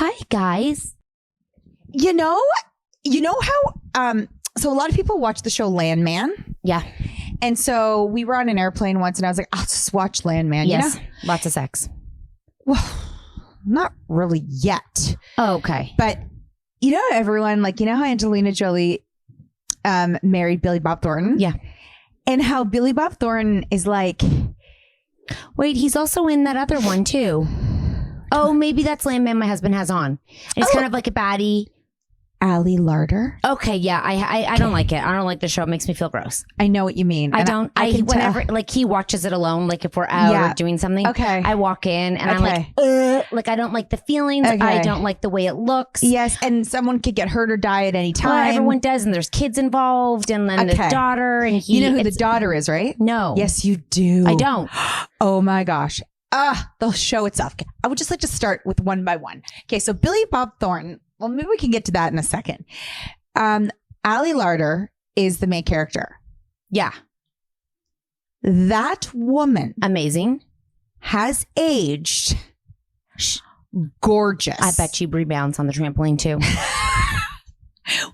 Hi, guys. You know how, so a lot of people watch the show Landman. Yeah. And so we were on an airplane once and I was like, I'll just watch Landman. Yes. You know? Lots of sex. Well, not really yet. Oh, okay. But you know, everyone, like, you know how Angelina Jolie married Billy Bob Thornton? Yeah. And how Billy Bob Thornton is like... Wait, he's also in that other one, too. Oh, maybe that's Landman my husband has on. And it's kind of like a baddie. Ali Larder. Okay, yeah, I don't like it. I don't like the show. It makes me feel gross. I know what you mean. I don't. Whenever like he watches it alone, like if we're out or doing something. Okay. I walk in and I'm like I don't like the feelings. Okay. I don't like the way it looks. Yes, and someone could get hurt or die at any time. Well, everyone does, and there's kids involved, and then the daughter, and he. You know who the daughter is, right? No. Yes, you do. I don't. Oh my gosh. The show itself. I would just like to start with one by one. Okay, so Billy Bob Thornton. Well, maybe we can get to that in a second. Ali Larder is the main character. Yeah. That woman. Amazing. Has aged gorgeous. I bet she rebounds on the trampoline too.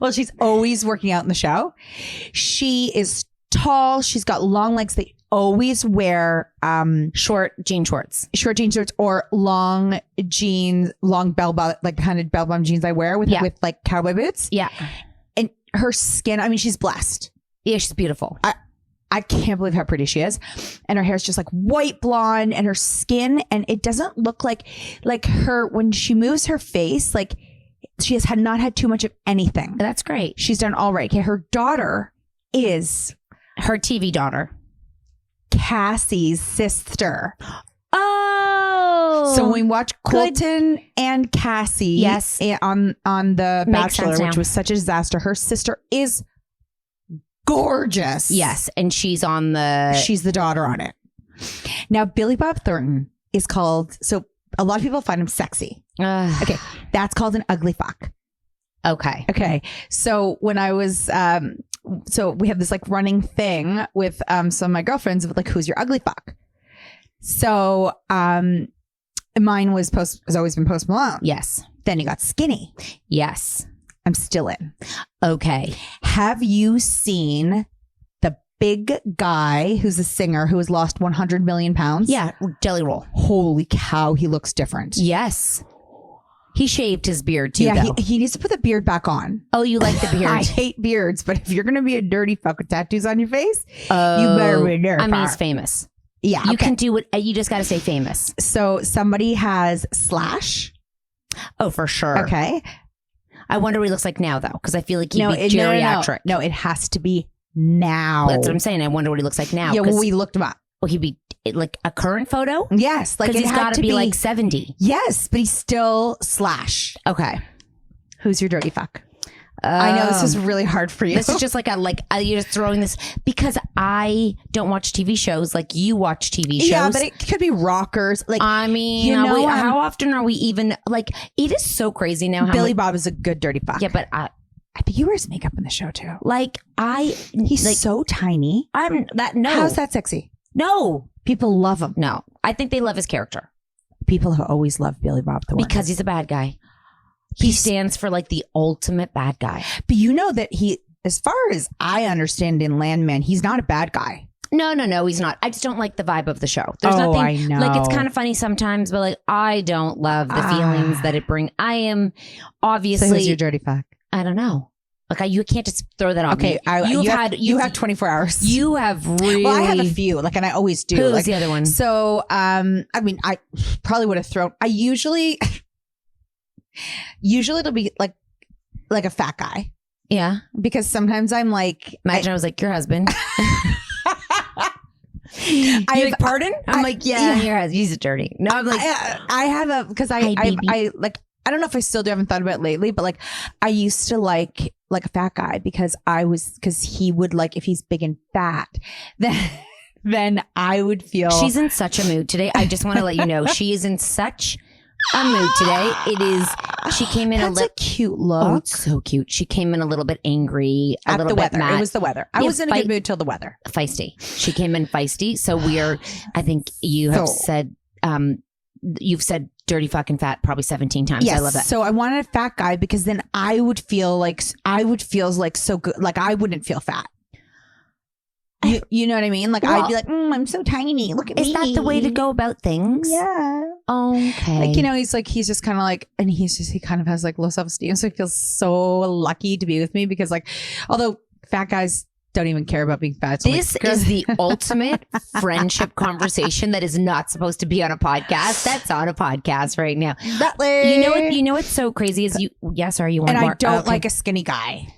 Well, she's always working out in the show. She is tall. She's got long legs. They always wear short jean shorts or long jeans, long bell bottom, like kind of bell bottom jeans I wear with like cowboy boots. Yeah. And her skin, I mean, she's blessed. Yeah, she's beautiful. I can't believe how pretty she is. And her hair's just like white blonde, and her skin, and it doesn't look like her when she moves her face, like she has not had too much of anything. That's great. She's done all right. Okay, her daughter is her TV daughter. Cassie's sister. Oh, so when we watch Colton and Cassie, on the Bachelor, which was such a disaster, her sister is gorgeous. Yes, and she's the daughter on it. Now Billy Bob Thornton is called. So a lot of people find him sexy. Okay, that's called an ugly fuck. Okay. So when I was so we have this like running thing with some of my girlfriends with like, who's your ugly fuck? So mine was has always been Post Malone. Yes. Then he got skinny. Yes. I'm still in. Okay. Have you seen the big guy who's a singer who has lost 100 million pounds? Yeah. Jelly Roll. Holy cow, he looks different. Yes. He shaved his beard too, yeah, though. He needs to put the beard back on. Oh, you like the beard? I hate beards, but if you're going to be a dirty fuck with tattoos on your face, you better be dirty. I mean, he's famous. Yeah. You can do it. You just got to say famous. So somebody has Slash. Oh, for sure. Okay. I wonder what he looks like now, though, because I feel like he'd be geriatric. No, it has to be now. Well, that's what I'm saying. I wonder what he looks like now. Yeah, well, we looked him up. Well, he'd be like a current photo? Yes. Like he's got to be like 70. Yes, but he's still Slash. Okay. Who's your dirty fuck? I know this is really hard for you. This is just like you're just throwing this because I don't watch TV shows like you watch TV shows. Yeah, but it could be rockers. Like, I mean, how often are we even like? It is so crazy now. Billy Bob is a good dirty fuck. Yeah, but I think he wears makeup in the show too. He's like, so tiny. No. How's that sexy? No, people love him. No, I think they love his character. People have always loved Billy Bob Thornton because he's a bad guy. He stands for like the ultimate bad guy. But you know that as far as I understand in Landman, he's not a bad guy. No, he's not. I just don't like the vibe of the show. There's nothing. I know. Like, it's kind of funny sometimes, but like, I don't love the feelings that it brings. I am obviously. So who's your dirty fuck? I don't know. Like, you can't just throw that on me. You have 24 hours. You have really. Well, I have a few, and I always do. Who's the other one? So, I mean, I probably would have thrown. I usually it'll be like a fat guy. Yeah. Because sometimes I'm like, imagine I was like, your husband. Pardon? I'm like, yeah, he's dirty. No, I'm like, I have because I don't know if I still do. I haven't thought about it lately, but like, I used to like a fat guy because he would like, if he's big and fat, then I would feel. She's in such a mood today. I just want to let you know, she is in such a mood today. She came in a cute look. Oh, it's so cute. She came in a little bit angry, a little bit mad. It was the weather. I was in a good mood till the weather. Feisty. She came in feisty. So I think you have said, you've said dirty fucking fat probably 17 times. Yes. I love that. So I wanted a fat guy because then I would feel like so good. Like I wouldn't feel fat. You know what I mean? Like Well, I'd be like, I'm so tiny. Look at me. Is that the way to go about things? Yeah. Okay. Like, you know, he's just kind of like, and he kind of has like low self-esteem. So he feels so lucky to be with me because like, although fat guys don't even care about being fat. It's this is the ultimate friendship conversation that is not supposed to be on a podcast. That's on a podcast right now. You know what's so crazy is you sorry, you want and more. I don't like a skinny guy.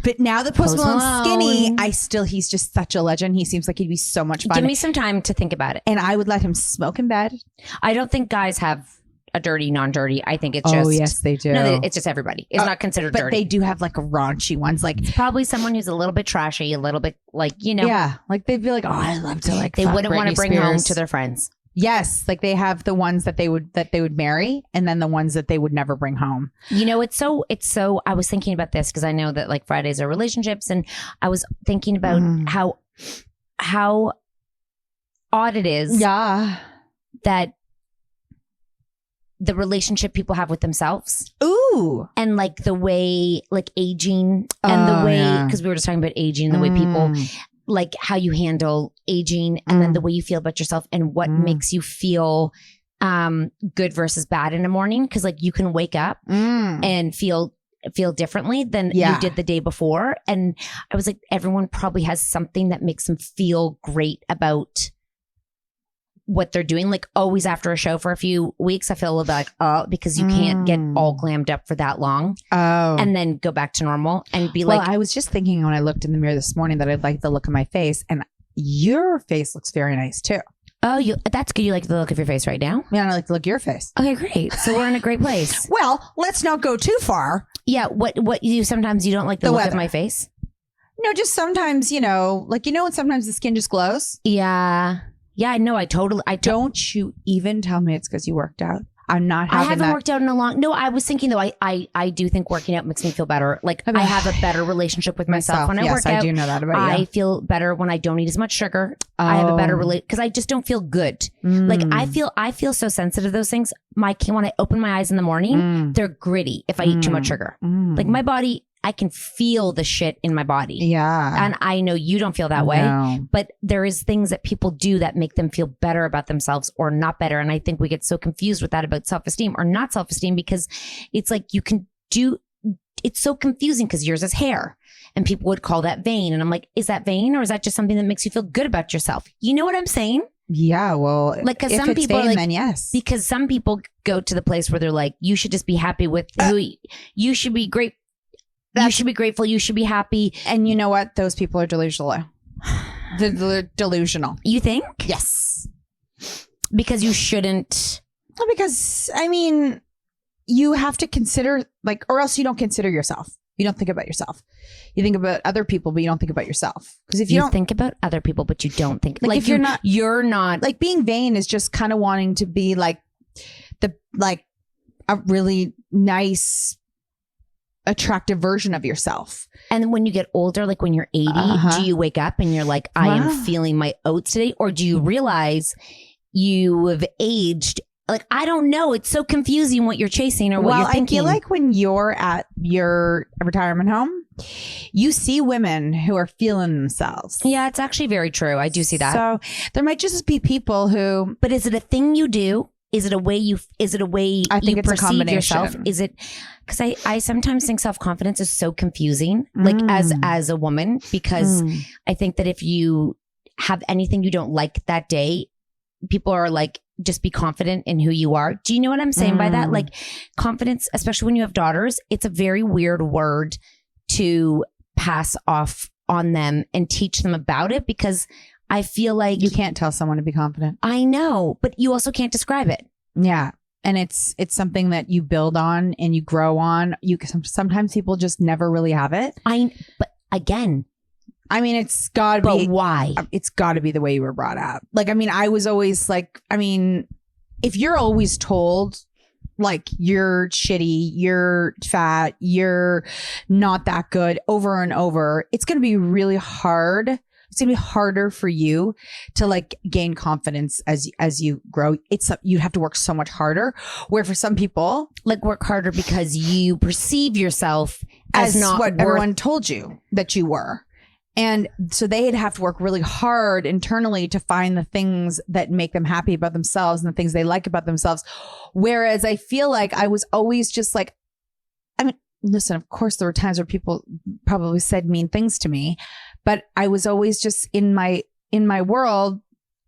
But now that Post Malone's skinny, he's just such a legend. He seems like he'd be so much fun. Give me some time to think about it. And I would let him smoke in bed. I don't think guys have a dirty, non-dirty. I think it's just... Oh, yes, they do. No, it's just everybody. It's not considered dirty. But they do have like raunchy ones. Like it's probably someone who's a little bit trashy, a little bit like, you know. Yeah. Like they'd be like, oh, I love to like They wouldn't want to bring home Spears to their friends. Yes, like they have the ones that they would marry, and then the ones that they would never bring home. You know, it's so. I was thinking about this because I know that like Fridays are relationships, and I was thinking about how odd it is, that the relationship people have with themselves, and like the way like aging, and the way because we were just talking about aging, and the way people. Like how you handle aging and then the way you feel about yourself and what makes you feel good versus bad in the morning. Cause like you can wake up and feel differently than you did the day before. And I was like, everyone probably has something that makes them feel great about what they're doing. Like always after a show for a few weeks, I feel a little bit like, because you can't get all glammed up for that long. And then go back to normal and be like. I was just thinking when I looked in the mirror this morning that I'd like the look of my face, and your face looks very nice too. Oh, that's good. You like the look of your face right now? Yeah, I like the look of your face. Okay, great. So we're in a great place. Well, let's not go too far. Yeah. What you sometimes you don't like the look of my face? No, just sometimes, you know, like, you know, when sometimes the skin just glows. Yeah. Yeah, no, I don't you even tell me it's because you worked out. I'm not having I haven't worked out in a long. No, I was thinking though. I do think working out makes me feel better. Like I have a better relationship with myself when I work out. I do know that about you. I feel better when I don't eat as much sugar. I have a better because I just don't feel good. Like I feel so sensitive to those things. When I open my eyes in the morning, they're gritty if I eat too much sugar. Like my body. I can feel the shit in my body. Yeah. And I know you don't feel that way, but there is things that people do that make them feel better about themselves or not better. And I think we get so confused with that about self-esteem or not self-esteem because it's like it's so confusing because yours is hair and people would call that vain. And I'm like, is that vain or is that just something that makes you feel good about yourself? You know what I'm saying? Yeah, well, like because some people vain, like, then yes, because some people go to the place where they're like, you should just be happy with who you should be great. You should be grateful. You should be happy. And you know what? Those people are delusional. They're delusional. You think? Yes. Because you shouldn't. Well, because, I mean, you have to consider, like, or else you don't consider yourself. You don't think about yourself. You think about other people, but you don't think about yourself. Because if you don't think about other people, but you don't think like if you're not like being vain is just kind of wanting to be like a really nice, attractive version of yourself. And when you get older, like when you're 80, do you wake up and you're like, I am feeling my oats today? Or do you realize you have aged? Like, I don't know. It's so confusing what you're chasing or what you're thinking. I feel like when you're at your retirement home, you see women who are feeling themselves. Yeah, it's actually very true. I do see that. So there might just be people who... But is it a thing you do? Is it a way you I think it's perceive a combination. Yourself? Is it because I sometimes think self-confidence is so confusing, like as a woman, because I think that if you have anything you don't like that day, people are like, just be confident in who you are. Do you know what I'm saying by that? Like confidence, especially when you have daughters, it's a very weird word to pass off on them and teach them about it because I feel like you can't tell someone to be confident. I know, but you also can't describe it. Yeah. And it's something that you build on and you grow on. Sometimes people just never really have it. But again, I mean, it's got to be. But why? It's got to be the way you were brought up. Like, I mean, I was always like, I mean, if you're always told like you're shitty, you're fat, you're not that good over and over, it's going to be really hard it's going to be harder for you to like gain confidence as you grow. You have to work so much harder. Where for some people, like work harder because you perceive yourself as not what worth- everyone told you that you were. And so they'd have to work really hard internally to find the things that make them happy about themselves and the things they like about themselves. Whereas I feel like I was always just like, I mean, listen, of course there were times where people probably said mean things to me, but I was always just in my world.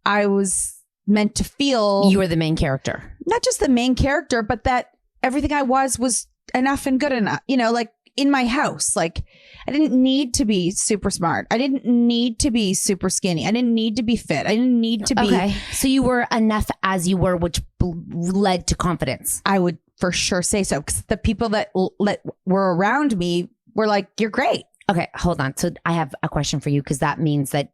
I was meant to feel you were the main character, not just the main character, but that everything I was enough and good enough, you know, like in my house. Like I didn't need to be super smart. I didn't need to be super skinny. I didn't need to be fit. I didn't need to be. Okay. So you were enough as you were, which led to confidence. I would for sure say so. Because the people that were around me were like, you're great. Okay. Hold on. So I have a question for you, because that means that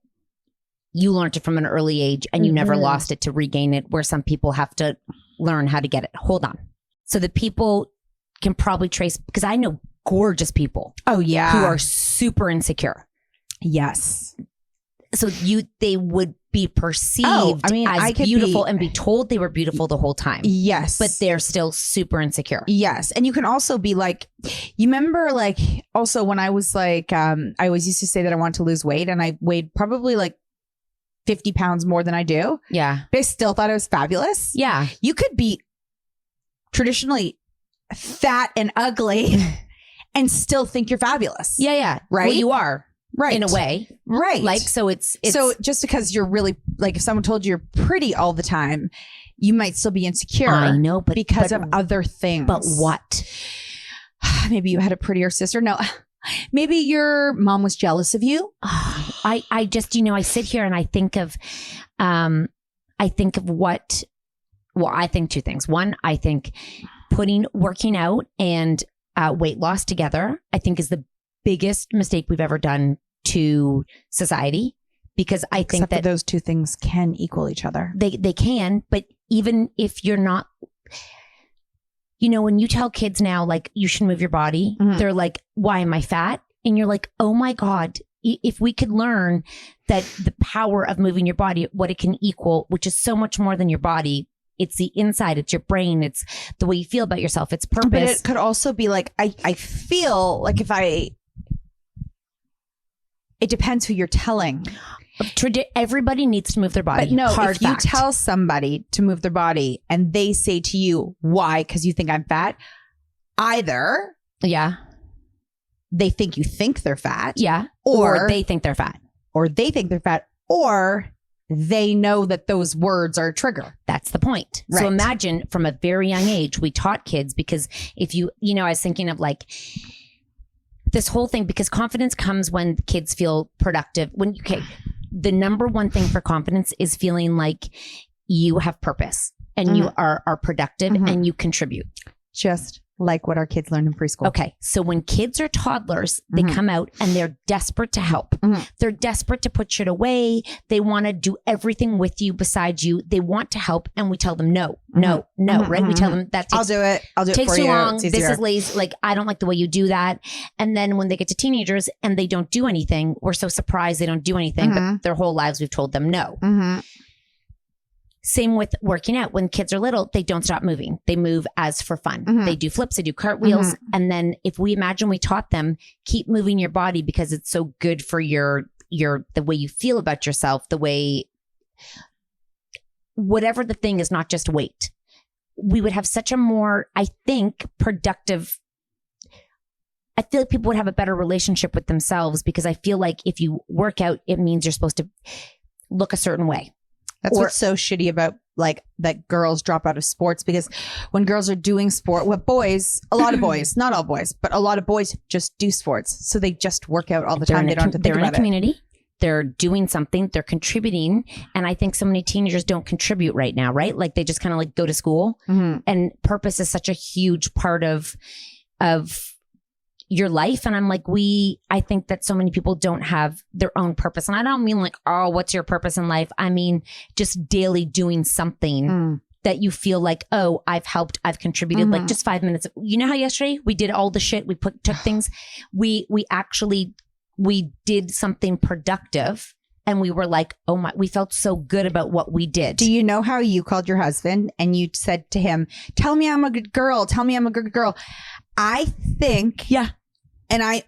you learned it from an early age and you never lost it to regain it, where some people have to learn how to get it. Hold on. So the people can probably trace, because I know gorgeous people. Oh yeah. Who are super insecure. Yes. So they would be perceived as beautiful and be told they were beautiful the whole time. Yes. But they're still super insecure. Yes. And you can also be like, you remember like also when I was like, I always used to say that I wanted to lose weight, and I weighed probably like 50 pounds more than I do. Yeah. But I still thought I was fabulous. Yeah. You could be traditionally fat and ugly and still think you're fabulous. Yeah, yeah. Right? Well, you are. Right. In a way. Right. Like, so it's so just because you're really, like if someone told you you're pretty all the time, you might still be insecure. I know, but because of other things. But what? Maybe you had a prettier sister. No. Maybe your mom was jealous of you. I just, I sit here and I think of what, well, I think two things. One, I think putting working out and weight loss together, I think is the biggest mistake we've ever done to society, because I think Except that those two things can equal each other. They can, but even if you're not, when you tell kids now, like, you should move your body, they're like, why am I fat? And you're like, oh my God, if we could learn that the power of moving your body, what it can equal, which is so much more than your body. It's the inside, it's your brain, it's the way you feel about yourself, it's purpose. But it could also be like, I feel like it depends who you're telling. Everybody needs to move their body. But no, if you tell somebody to move their body and they say to you, why? Because you think I'm fat. Either. Yeah. They think you think they're fat. Yeah. Or they think they're fat. Or they think they're fat. Or they know that those words are a trigger. That's the point. Right. So imagine from a very young age, we taught kids, because if I was thinking of like this whole thing, because confidence comes when kids feel productive. The number one thing for confidence is feeling like you have purpose and you are productive and you contribute. Just like what our kids learned in preschool. Okay. So when kids are toddlers, they come out and they're desperate to help. They're desperate to put shit away. They want to do everything with you, beside you. They want to help. And we tell them, no, right? We tell them that I'll do it for you. Takes too long. This is lazy. Like, I don't like the way you do that. And then when they get to teenagers and they don't do anything, we're so surprised they don't do anything. But their whole lives we've told them no. Same with working out. When kids are little, they don't stop moving. They move as for fun. They do flips, they do cartwheels. And then if we imagine we taught them, keep moving your body because it's so good for your the way you feel about yourself, the way, whatever the thing is, not just weight. We would have such a more, I think, productive, I feel like people would have a better relationship with themselves, because I feel like if you work out, it means you're supposed to look a certain way. That's what's so shitty about like that girls drop out of sports, because when girls are doing sport, a lot of boys, not all boys, but a lot of boys just do sports. So they just work out all the time. They don't have to think about it. They're in a community. They're doing something. They're contributing. And I think so many teenagers don't contribute right now, right? Like they just kind of like go to school, and purpose is such a huge part of your life. And I'm like, I think that so many people don't have their own purpose. And I don't mean like, oh, what's your purpose in life? I mean, just daily doing something that you feel like, oh, I've helped, I've contributed, like just 5 minutes. You know how yesterday we did all the shit, we took things, we did something productive and we were like, oh my, we felt so good about what we did. Do you know how you called your husband and you said to him, tell me I'm a good girl. Tell me I'm a good girl. I think. Yeah. And I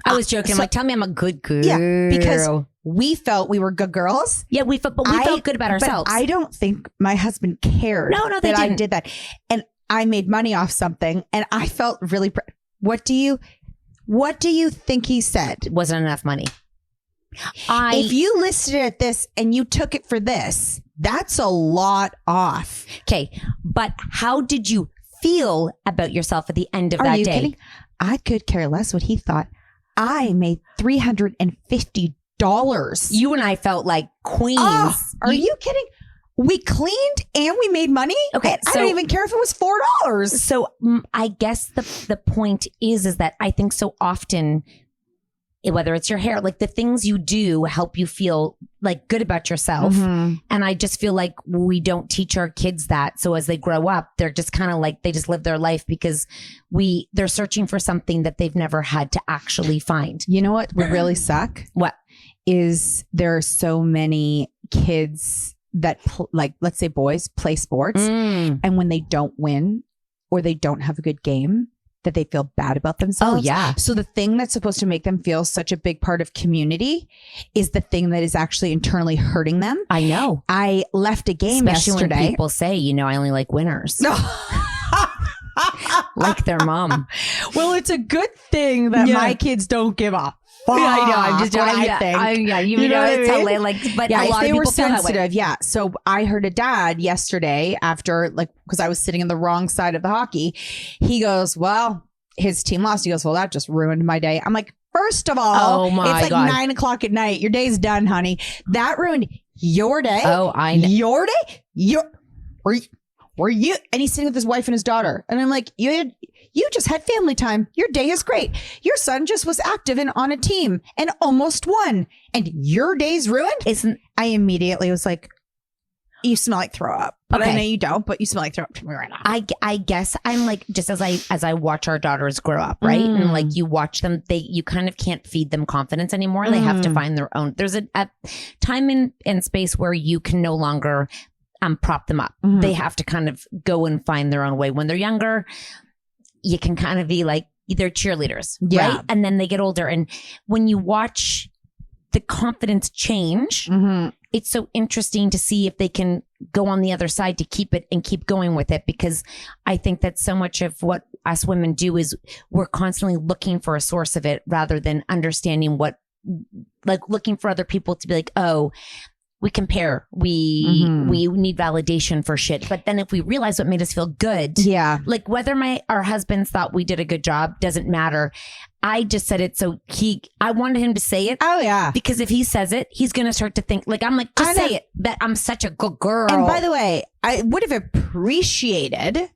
was joking. I'm like, tell me I'm a good girl. Yeah, because we felt we were good girls. Yeah, we felt good about ourselves. But I don't think my husband cared that didn't. I did that. And I made money off something and I felt really, what do you think he said? It wasn't enough money. If you listed it at this and you took it for this, that's a lot off. Okay. But how did you feel about yourself at the end of that day? Kidding? I could care less what he thought. I made $350. You and I felt like queens. Oh, are you kidding? We cleaned and we made money. Okay, I don't even care if it was $4. So I guess the point is that I think so often, whether it's your hair, like the things you do help you feel like good about yourself. Mm-hmm. And I just feel like we don't teach our kids that. So as they grow up, they're just kind of like, they just live their life because they're searching for something that they've never had to actually find. You know what would really suck? What? Is there are so many kids that like, let's say boys play sports and when they don't win or they don't have a good game, that they feel bad about themselves. Oh, yeah. So the thing that's supposed to make them feel such a big part of community is the thing that is actually internally hurting them. I know. I left a game Especially yesterday. When people say, I only like winners. No. Like their mom. Well, it's a good thing that my kids don't give up. Yeah, I know. I'm just joking. I think. You know what I mean? Like, but yeah, a lot of people were sensitive. Feel that way. Yeah. So I heard a dad yesterday after, like, because I was sitting in the wrong side of the hockey. He goes, well, his team lost. He goes, well, that just ruined my day. I'm like, first of all, it's like God. 9:00 at night. Your day's done, honey. That ruined your day. Oh, I know. Your day? Were you? And he's sitting with his wife and his daughter. And I'm like, you just had family time. Your day is great. Your son just was active and on a team and almost won. And your day's ruined? I immediately was like, you smell like throw up. But okay. I know you don't, but you smell like throw up to me right now. I guess I'm like, just as I watch our daughters grow up, right? And like you watch them, you kind of can't feed them confidence anymore. They have to find their own. There's a time and space where you can no longer prop them up. They have to kind of go and find their own way. When they're younger, you can kind of be like, they're cheerleaders, right? And then they get older. And when you watch the confidence change, it's so interesting to see if they can go on the other side to keep it and keep going with it. Because I think that so much of what us women do is we're constantly looking for a source of it rather than understanding looking for other people to be like, oh, we compare. We need validation for shit. But then if we realize what made us feel good, like whether our husbands thought we did a good job doesn't matter. I just said it so I wanted him to say it. Oh yeah. Because if he says it, he's going to start to think I'm like, just say it that I'm such a good girl. And by the way, I would have appreciated.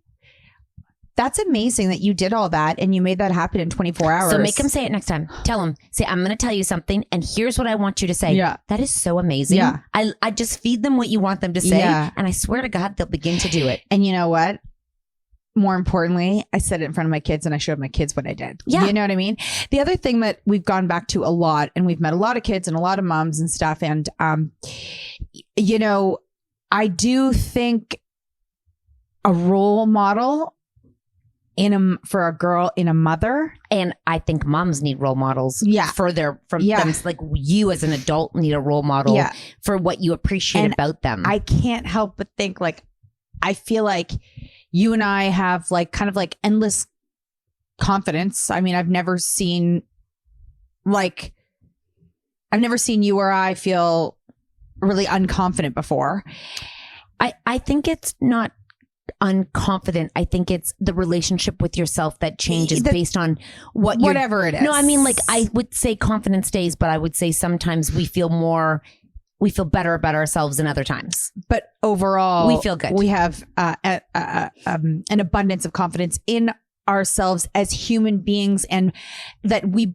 That's amazing that you did all that and you made that happen in 24 hours. So make him say it next time. Tell him, say, I'm going to tell you something and here's what I want you to say. Yeah. That is so amazing. Yeah. I just feed them what you want them to say. Yeah. And I swear to God, they'll begin to do it. And you know what? More importantly, I said it in front of my kids and I showed my kids what I did. Yeah. You know what I mean? The other thing that we've gone back to a lot and we've met a lot of kids and a lot of moms and stuff. And, I do think a role model for a girl in a mother, and I think moms need role models. From them. Like you as an adult need a role model for what you appreciate about them. I can't help but think like I feel like you and I have like kind of like endless confidence. I mean, I've never seen you or I feel really unconfident before. I think it's not unconfident. I think it's the relationship with yourself that changes based on whatever it is. No, I mean, like I would say confidence stays, but I would say sometimes we feel better about ourselves than other times. But overall, we feel good. We have an abundance of confidence in ourselves as human beings, and that we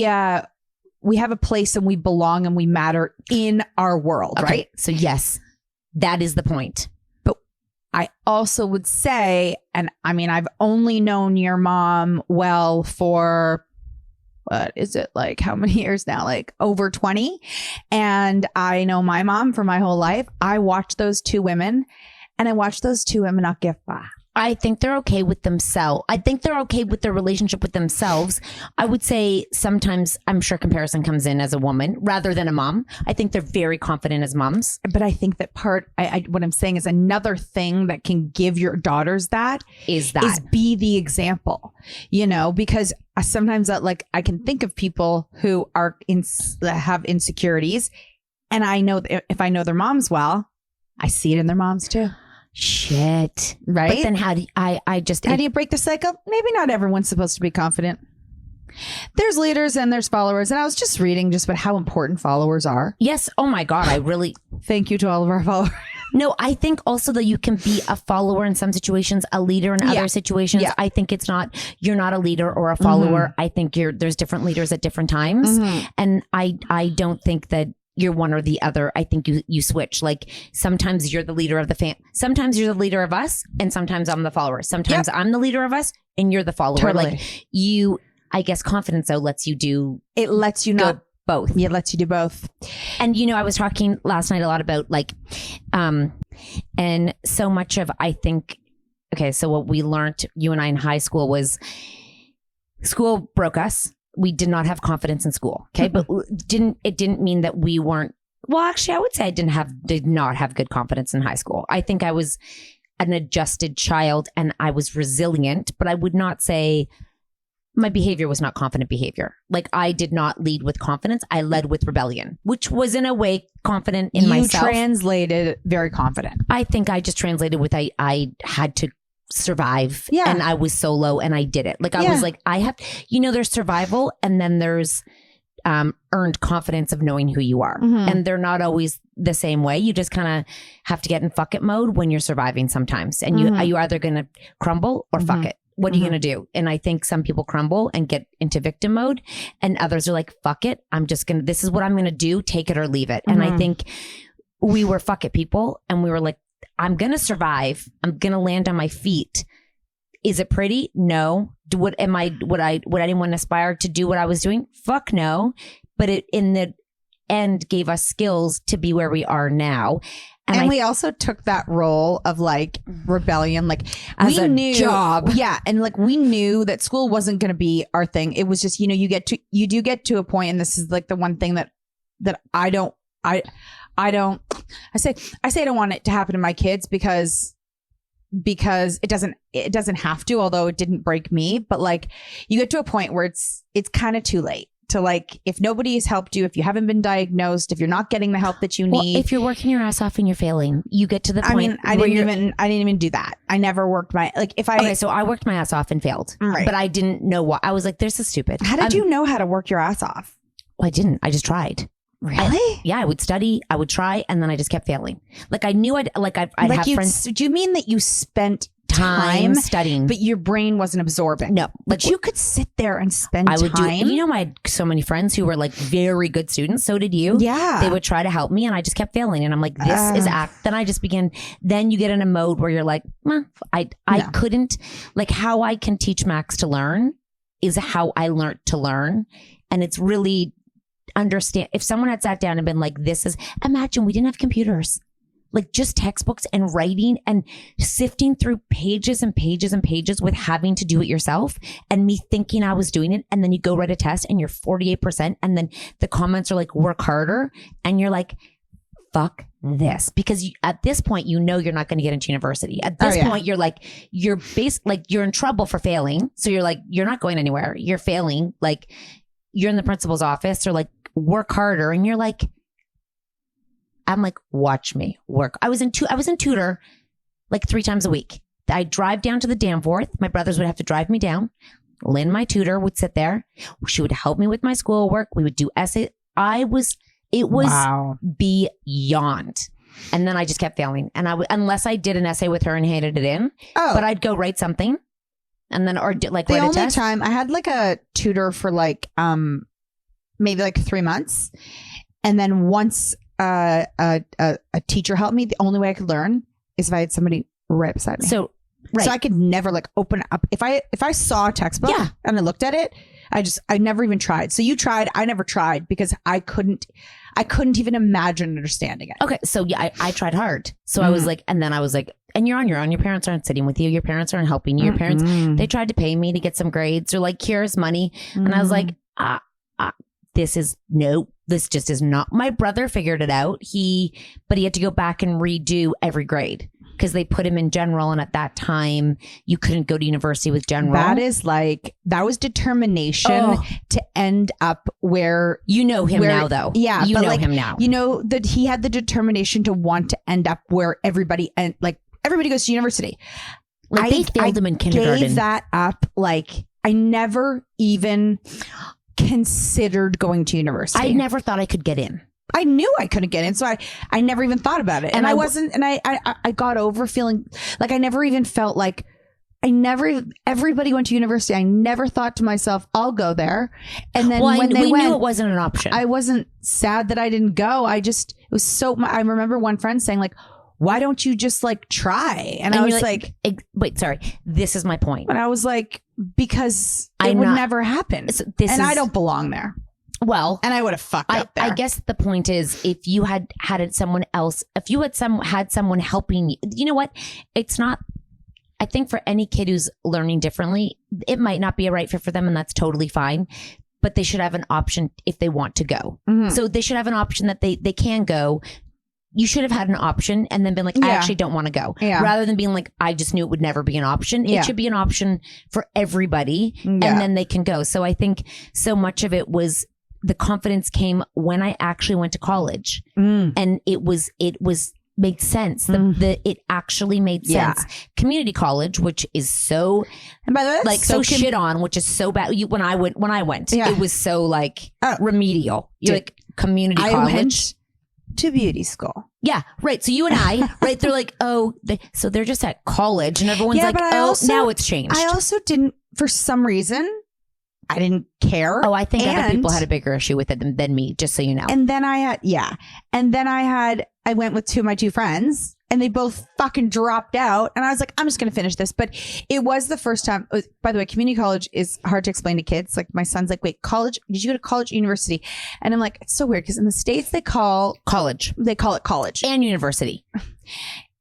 have a place and we belong and we matter in our world, okay. Right? So yes, that is the point. I also would say, and I mean, I've only known your mom well for what is it, like how many years now? Like over 20. And I know my mom for my whole life. I watched those two women not give back. I think they're okay with themselves. I think they're okay with their relationship with themselves. I would say sometimes, I'm sure comparison comes in as a woman rather than a mom. I think they're very confident as moms. But I think that what I'm saying is another thing that can give your daughters is be the example, because sometimes I can think of people who that have insecurities, and I know that if I know their moms well, I see it in their moms too. Shit. Right. But then how do you break the cycle? Maybe not everyone's supposed to be confident. There's leaders and there's followers. And I was just reading about how important followers are. Yes. Oh my God. I really thank you to all of our followers. No, I think also that you can be a follower in some situations, a leader in other situations. Yeah. I think you're not a leader or a follower. I think there's different leaders at different times. And I don't think that you're one or the other. I think you switch. Like sometimes you're the leader of the sometimes you're the leader of us, and sometimes I'm the follower. Sometimes I'm the leader of us and you're the follower. Totally. Like I guess confidence though lets you do. It lets you not both. Yeah, it lets you do both. And I was talking last night a lot about and so much of I think. Okay, so what we learned, you and I in high school, was school broke us. We did not have confidence in school. Okay. But it didn't mean that we weren't, well, actually I would say I did not have good confidence in high school. I think I was an adjusted child and I was resilient, but I would not say my behavior was not confident behavior. Like I did not lead with confidence. I led with rebellion, which was in a way confident in myself. You translated very confident. I think I just translated with, I had to survive. Yeah. And I was solo and I did it. Like I was like, I have, there's survival and then there's earned confidence of knowing who you are. And they're not always the same way. You just kind of have to get in fuck it mode when you're surviving sometimes. And you either going to crumble or fuck it. What are you going to do? And I think some people crumble and get into victim mode and others are like, fuck it. This is what I'm going to do. Take it or leave it. And I think we were fuck it people. And we were like, I'm going to survive. I'm going to land on my feet. Is it pretty? No. Would anyone aspire to do what I was doing? Fuck no. But it in the end gave us skills to be where we are now. And we also took that role of like rebellion, like as a job. Yeah. And like we knew that school wasn't going to be our thing. It was just, you do get to a point, and this is like the one thing that I say I don't want it to happen to my kids because it doesn't have to, although it didn't break me. But like you get to a point where it's kind of too late to, like, if nobody has helped you, if you haven't been diagnosed, if you're not getting the help that you need. Well, if you're working your ass off and you're failing, you get to the point. I didn't even do that. I never worked so I worked my ass off and failed, right. But I didn't know what. I was like, this is stupid. How did you know how to work your ass off? Well, I didn't. I just tried. Really? I would study, I would try, and then I just kept failing. Like I knew I'd have friends. Do you mean that you spent time studying, but your brain wasn't absorbing? No, but you could sit there and spend time. I had so many friends who were like very good students. So did you. Yeah. They would try to help me and I just kept failing. And I'm like, this is then I just began, then you get in a mode where you're like, I couldn't, like how I can teach Max to learn is how I learned to learn. And it's really understand. If someone had sat down and been like, imagine we didn't have computers. Like just textbooks and writing and sifting through pages and pages and pages with having to do it yourself and me thinking I was doing it. And then you go write a test and you're 48%. And then the comments are like, work harder. And you're like, fuck this. Because at this point, you're not going to get into university. At this point, you're like, you're in trouble for failing. So you're like, you're not going anywhere. You're failing. Like you're in the principal's office or like work harder. And you're like, I'm like, watch me work. I was in tutor like 3 times a week. I'd drive down to the Danforth. My brothers would have to drive me down. Lynn, my tutor, would sit there. She would help me with my schoolwork. We would do essay. It was beyond. And then I just kept failing. And unless I did an essay with her and handed it in, but I'd go write something and then, or write a test. The only time I had like a tutor for like, maybe like 3 months. And then once a teacher helped me, the only way I could learn is if I had somebody right beside me. So I could never like open up. If I saw a textbook and I looked at it, I never even tried. So you tried, I never tried because I couldn't even imagine understanding it. Okay. So yeah, I tried hard. So I was like, and then I was like, and you're on your own. Your parents aren't sitting with you. Your parents aren't helping you. Your parents, they tried to pay me to get some grades or like, here's money. And I was like, this just is not. My brother figured it out. But he had to go back and redo every grade because they put him in general. And at that time, you couldn't go to university with general. That was determination to end up where. You know him now, though. Yeah. You know him now. You know that he had the determination to want to end up where everybody goes to university. Like they failed him in kindergarten. Gave that up. Like I never even considered going to university. I never thought I could get in. I knew I couldn't get in, so I never even thought about it. And I got over feeling like I never even felt like everybody went to university. I never thought to myself, I'll go there. And then when we knew it wasn't an option. I wasn't sad that I didn't go. I remember one friend saying like, why don't you just like try? And I was like, wait, sorry. This is my point. And I was like, because it would never happen. I don't belong there. Well, and I would have fucked up there. I guess the point is, if you had someone else, if you had someone helping you, you know what? It's not. I think for any kid who's learning differently, it might not be a right fit for them, and that's totally fine. But they should have an option if they want to go. Mm-hmm. So they should have an option that they can go. You should have had an option and then been like, I actually don't want to go. Yeah. Rather than being like, I just knew it would never be an option. It should be an option for everybody and then they can go. So I think so much of it was the confidence came when I actually went to college and it made sense. It actually made sense. Community college, which is so, and by the way, like so shit on, which is so bad. When I went, it was so like remedial. You're like community college. To beauty school. Yeah, right. So you and I, right? They're like, so they're just at college and everyone's like, now it's changed. I also didn't, for some reason, I didn't care. Oh, I think other people had a bigger issue with it than me, just so you know. And then I went with my two friends and they both fucking dropped out. And I was like, I'm just going to finish this. But it was the first time. By the way, community college is hard to explain to kids. Like my son's like, wait, college? Did you go to college, university? And I'm like, it's so weird because in the States they call it college and university.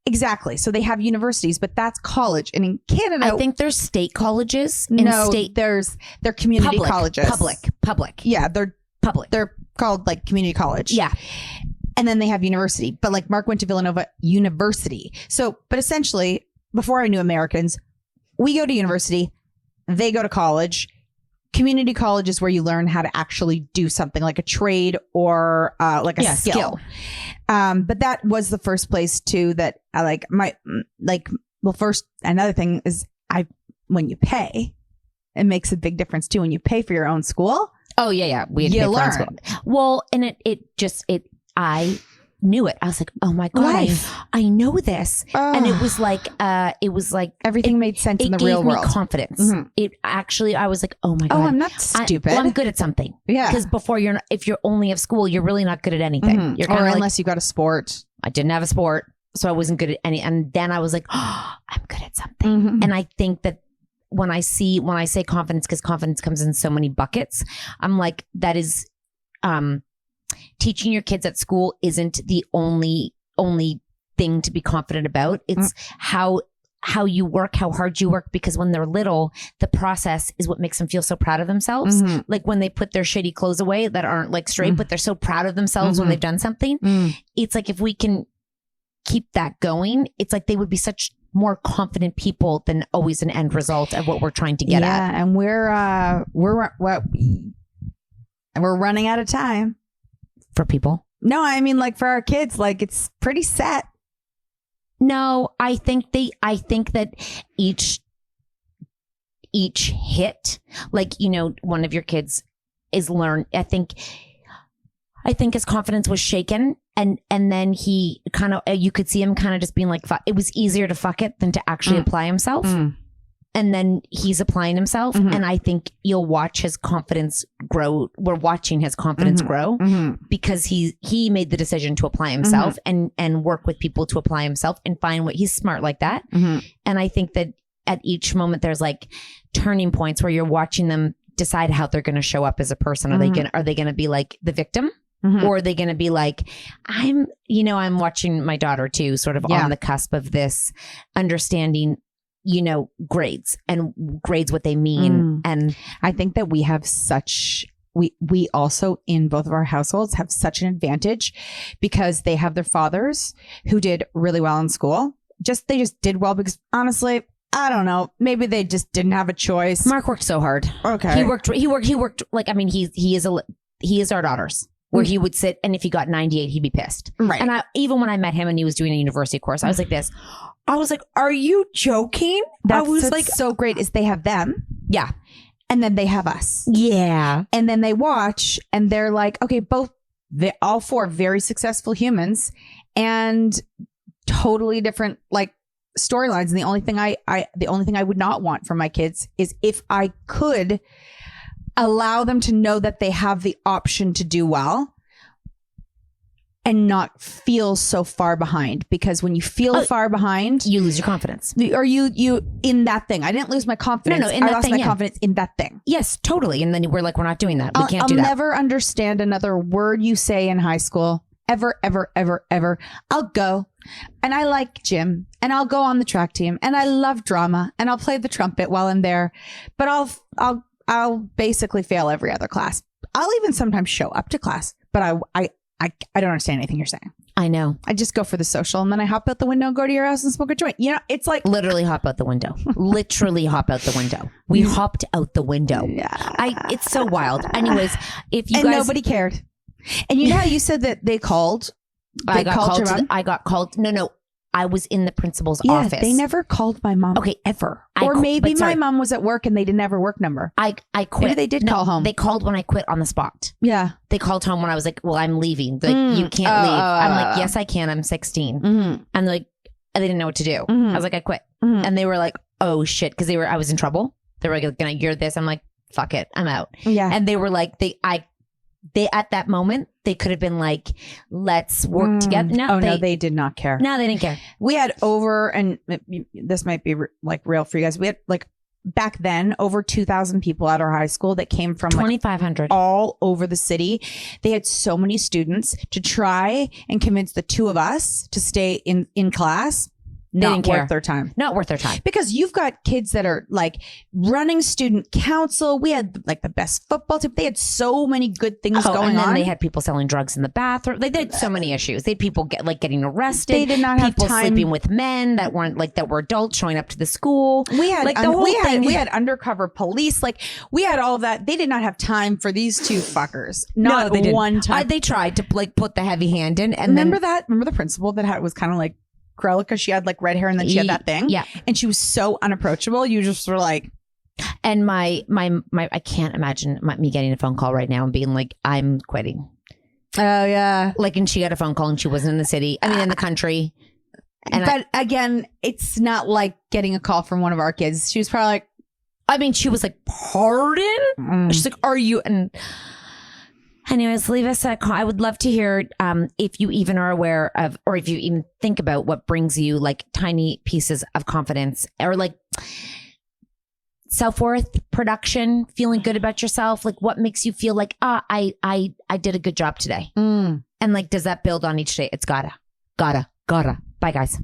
Exactly. So they have universities, but that's college. And in Canada, I think there's state colleges. They're community colleges. Public. Yeah, they're public. They're called like community college. Yeah. And then they have university. But like Mark went to Villanova University. So, but essentially, before I knew Americans, we go to university, they go to college. Community college is where you learn how to actually do something like a trade or like a skill. But that was the first place too that I first, another thing is when you pay, it makes a big difference too. When you pay for your own school. Oh yeah. We had to pay for our own school. Well, and I knew it. I was like, oh my God, I know this. And it was like everything made sense in the real world. It gave me confidence. Mm-hmm. It actually, I was like, oh my God. Oh, I'm not stupid. I'm good at something. Yeah. Because if you're only of school, you're really not good at anything. Mm-hmm. You're unless you got a sport. I didn't have a sport, so I wasn't good at any. And then I was like, oh, I'm good at something. Mm-hmm. And I think that when I say confidence, because confidence comes in so many buckets, I'm like, that is, teaching your kids at school isn't the only thing to be confident about. It's how you work, how hard you work, because when they're little, the process is what makes them feel so proud of themselves. Mm-hmm. Like when they put their shitty clothes away that aren't like straight, but they're so proud of themselves when they've done something. It's like, if we can keep that going, it's like they would be such more confident people than always an end result of what we're trying to get at. Yeah. And we're running out of time. For people? No, I mean like for our kids, like it's pretty set. No, I think that each hit, like, you know, one of your kids is learned. I think his confidence was shaken, and then he kind of, you could see him kind of just being like, it was easier to fuck it than to actually apply himself. And then he's applying himself. Mm-hmm. And I think you'll watch his confidence grow. We're watching his confidence grow because he made the decision to apply himself and work with people to apply himself and find what he's smart like that. And I think that at each moment there's like turning points where you're watching them decide how they're going to show up as a person. Are they going to be like the victim? Or are they going to be like, I'm watching my daughter too, sort of on the cusp of this understanding, grades and grades, what they mean. And I think that we have we also in both of our households have such an advantage because they have their fathers who did really well in school. They just did well because honestly, I don't know. Maybe they just didn't have a choice. Mark worked so hard. Okay. He worked like, I mean, he is our daughter's. Where he would sit, and if he got 98, he'd be pissed. Right. And even when I met him and he was doing a university course, I was like this. I was like, "Are you joking?" That's like so great. Is they have them, yeah, and then they have us, yeah, and then they watch, and they're like, "Okay, all four very successful humans, and totally different like storylines." And the only thing I would not want from my kids is if I could allow them to know that they have the option to do well and not feel so far behind, because when you feel far behind, you lose your confidence, or you in that thing. I didn't lose my confidence. No, I lost my confidence in that thing. Yes, totally. And then we're like, we're not doing that. We can't do that. I'll never understand another word you say in high school. Ever, ever, ever, ever. I'll go. And I like gym, and I'll go on the track team, and I love drama, and I'll play the trumpet while I'm there. But I'll basically fail every other class. I'll even sometimes show up to class, but I don't understand anything you're saying. I know. I just go for the social, and then I hop out the window and go to your house and smoke a joint. It's like literally hop out the window. Literally hop out the window. We hopped out the window. Yeah. It's so wild. Anyways, nobody cared. And you know how you said that they called? I got called. No. I was in the principal's office. They never called my mom. Okay, ever. Or maybe my mom was at work and they didn't have her work number. I quit. Maybe they did call home. They called when I quit on the spot. Yeah. They called home when I was like, well, I'm leaving. They're like, you can't leave. I'm like, yes, I can. I'm 16. And they're like, they didn't know what to do. I was like, I quit. And they were like, oh shit. Cause I was in trouble. They were like, you're this. I'm like, fuck it. I'm out. Yeah. And they were like, they at that moment, they could have been like, let's work together. No, they did not care. No, they didn't care. We had and this might be like real for you guys. We had like back then over 2,000 people at our high school that came from 2,500 all over the city. They had so many students to try and convince the two of us to stay in class. Not worth their time. Not worth their time. Because you've got kids that are like running student council. We had like the best football team. They had so many good things going on. And then they had people selling drugs in the bathroom. They had so many issues. They had people getting arrested. They did not have people time. Sleeping with men that were adults showing up to the school. We had the whole thing. We had undercover police. Like we had all of that. They did not have time for these two fuckers. Not one time. They tried to like put the heavy hand in. And remember the principal that was kind of like Krellica, she had like red hair and then she had that thing. Yeah. And she was so unapproachable. You just were like. And my I can't imagine me getting a phone call right now and being like, I'm quitting. Oh yeah. Like, and she got a phone call and she wasn't in the city. I mean, in the country. But again, it's not like getting a call from one of our kids. She was probably like, I mean, she was like, pardon? She's like, are you? And anyways, leave us a call. I would love to hear if you even are aware of, or if you even think about what brings you like tiny pieces of confidence or like self-worth, production, feeling good about yourself. Like what makes you feel like, I did a good job today. And like, does that build on each day? It's gotta. Bye guys.